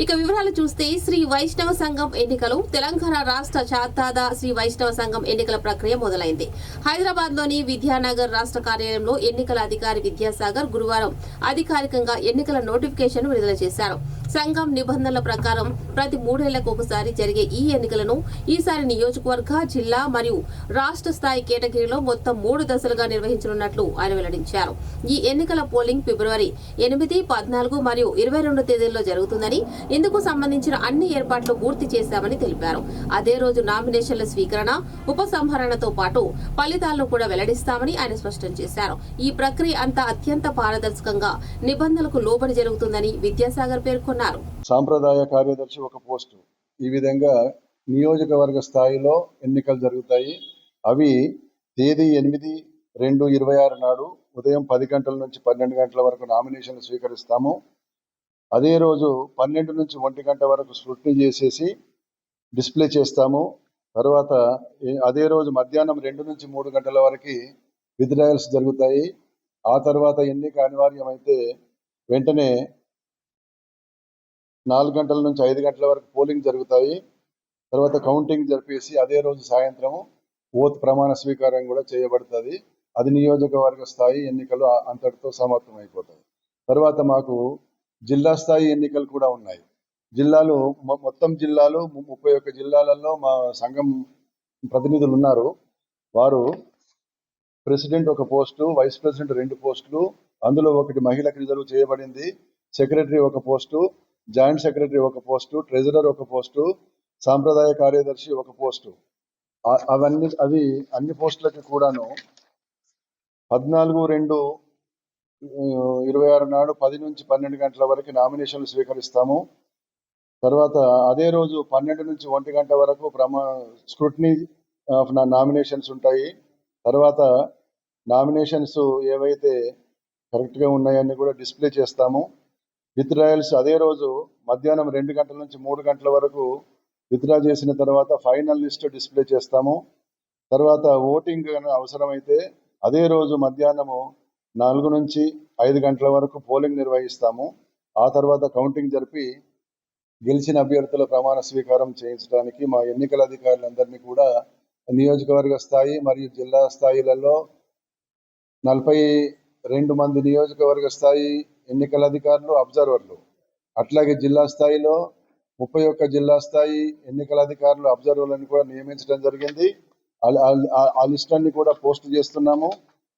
ఇక వివరాలు చూస్తే శ్రీ వైష్ణవ సంఘం ఎన్నికలు తెలంగాణ రాష్ట్ర చాతాద శ్రీ వైష్ణవ సంఘం ఎన్నికల ప్రక్రియ మొదలైంది. హైదరాబాద్ లోని విద్యానగర్ రాష్ట్ర కార్యాలయంలో ఎన్నికల అధికారి విద్యాసాగర్ గురువారం అధికారికంగా ఎన్నికల నోటిఫికేషన్ విడుదల చేశారు. సంఘం నిబంధనల ప్రకారం ప్రతి 3 ఏళ్లకు ఒకసారి జరిగే ఈ ఎన్నికలను ఈసారి నియోజకవర్గ, జిల్లా మరియు రాష్ట్ర స్థాయి కేటగిరీలో మొత్తం 3 దశలుగా నిర్వహించనున్నట్లు ఆయన వెల్లడించారు. ఈ ఎన్నికల పోలింగ్ ఫిబ్రవరి 8, 14 మరియు 22 తేదీల్లో జరుగుతుందని, ఇందుకు సంబంధించిన అన్ని ఏర్పాట్లు పూర్తి చేశామని తెలిపారు. అదే రోజు నామినేషన్ల స్వీకరణ, ఉపసంహరణతో పాటు ఫలితాలను కూడా వెల్లడిస్తామని ఆయన స్పష్టం చేశారు. ఈ ప్రక్రియ అంతా అత్యంత పారదర్శకంగా నిబంధనలకు లోబడి జరుగుతుందని విద్యాసాగర్ పేర్కొన్నారు. సాంప్రదాయ కార్యదర్శి ఒక పోస్టు, ఈ విధంగా నియోజకవర్గ స్థాయిలో ఎన్నికలు జరుగుతాయి. అవి తేదీ 8/2/26 నాడు ఉదయం 10 గంటల నుంచి 12 గంటల వరకు నామినేషన్లు స్వీకరిస్తాము. అదే రోజు 12 నుంచి 1 గంట వరకు స్క్రూటినీ చేసేసి డిస్ప్లే చేస్తాము. తర్వాత అదే రోజు మధ్యాహ్నం 2 నుంచి 3 గంటల వరకు విత్డ్రాయల్స్ జరుగుతాయి. ఆ తర్వాత ఎన్నిక అనివార్యమైతే వెంటనే 4 గంటల నుంచి 5 గంటల వరకు పోలింగ్ జరుగుతాయి. తర్వాత కౌంటింగ్ జరిపేసి అదే రోజు సాయంత్రం ఓత్ ప్రమాణ స్వీకారం కూడా చేయబడుతుంది. అది నియోజకవర్గ స్థాయి ఎన్నికలు అంతటితో సమాప్తం అయిపోతాయి. తర్వాత మాకు జిల్లా స్థాయి ఎన్నికలు కూడా ఉన్నాయి. మొత్తం జిల్లాలు 31 జిల్లాలలో మా సంఘం ప్రతినిధులు ఉన్నారు. వారు ప్రెసిడెంట్ ఒక పోస్టు, వైస్ ప్రెసిడెంట్ 2 పోస్టులు, అందులో ఒకటి మహిళకు రిజర్వ్ చేయబడింది. సెక్రటరీ ఒక పోస్టు, జాయింట్ సెక్రటరీ ఒక పోస్టు, ట్రెజరర్ ఒక పోస్టు, సాంప్రదాయ కార్యదర్శి ఒక పోస్టు. అవి అన్ని పోస్టులకి కూడాను 14/2/26 నాడు 10 నుంచి 12 గంటల వరకు నామినేషన్లు స్వీకరిస్తాము. తర్వాత అదే రోజు 12 నుంచి 1 గంట వరకు స్క్రూటినీ ఆఫ్ నామినేషన్స్ ఉంటాయి. తర్వాత నామినేషన్స్ ఏవైతే కరెక్ట్గా ఉన్నాయని కూడా డిస్ప్లే చేస్తాము. విత్డ్రాయల్స్ అదే రోజు మధ్యాహ్నం 2 గంటల నుంచి 3 గంటల వరకు విత్డ్రా చేసిన తర్వాత ఫైనల్ లిస్ట్ డిస్ప్లే చేస్తాము. తర్వాత ఓటింగ్ అవసరమైతే అదే రోజు మధ్యాహ్నము 4 నుంచి 5 గంటల వరకు పోలింగ్ నిర్వహిస్తాము. ఆ తర్వాత కౌంటింగ్ జరిపి గెలిచిన అభ్యర్థుల ప్రమాణ స్వీకారం చేయించడానికి మా ఎన్నికల అధికారులందరినీ కూడా నియోజకవర్గ స్థాయి మరియు జిల్లా స్థాయిలలో 42 మంది నియోజకవర్గ స్థాయి ఎన్నికల అధికారులు, అబ్జర్వర్లు, అట్లాగే జిల్లా స్థాయిలో 31 జిల్లా స్థాయి ఎన్నికల అధికారులు, అబ్జర్వర్లను కూడా నియమించడం జరిగింది. ఆ లిస్ట్ అన్ని కూడా పోస్ట్ చేస్తున్నాము.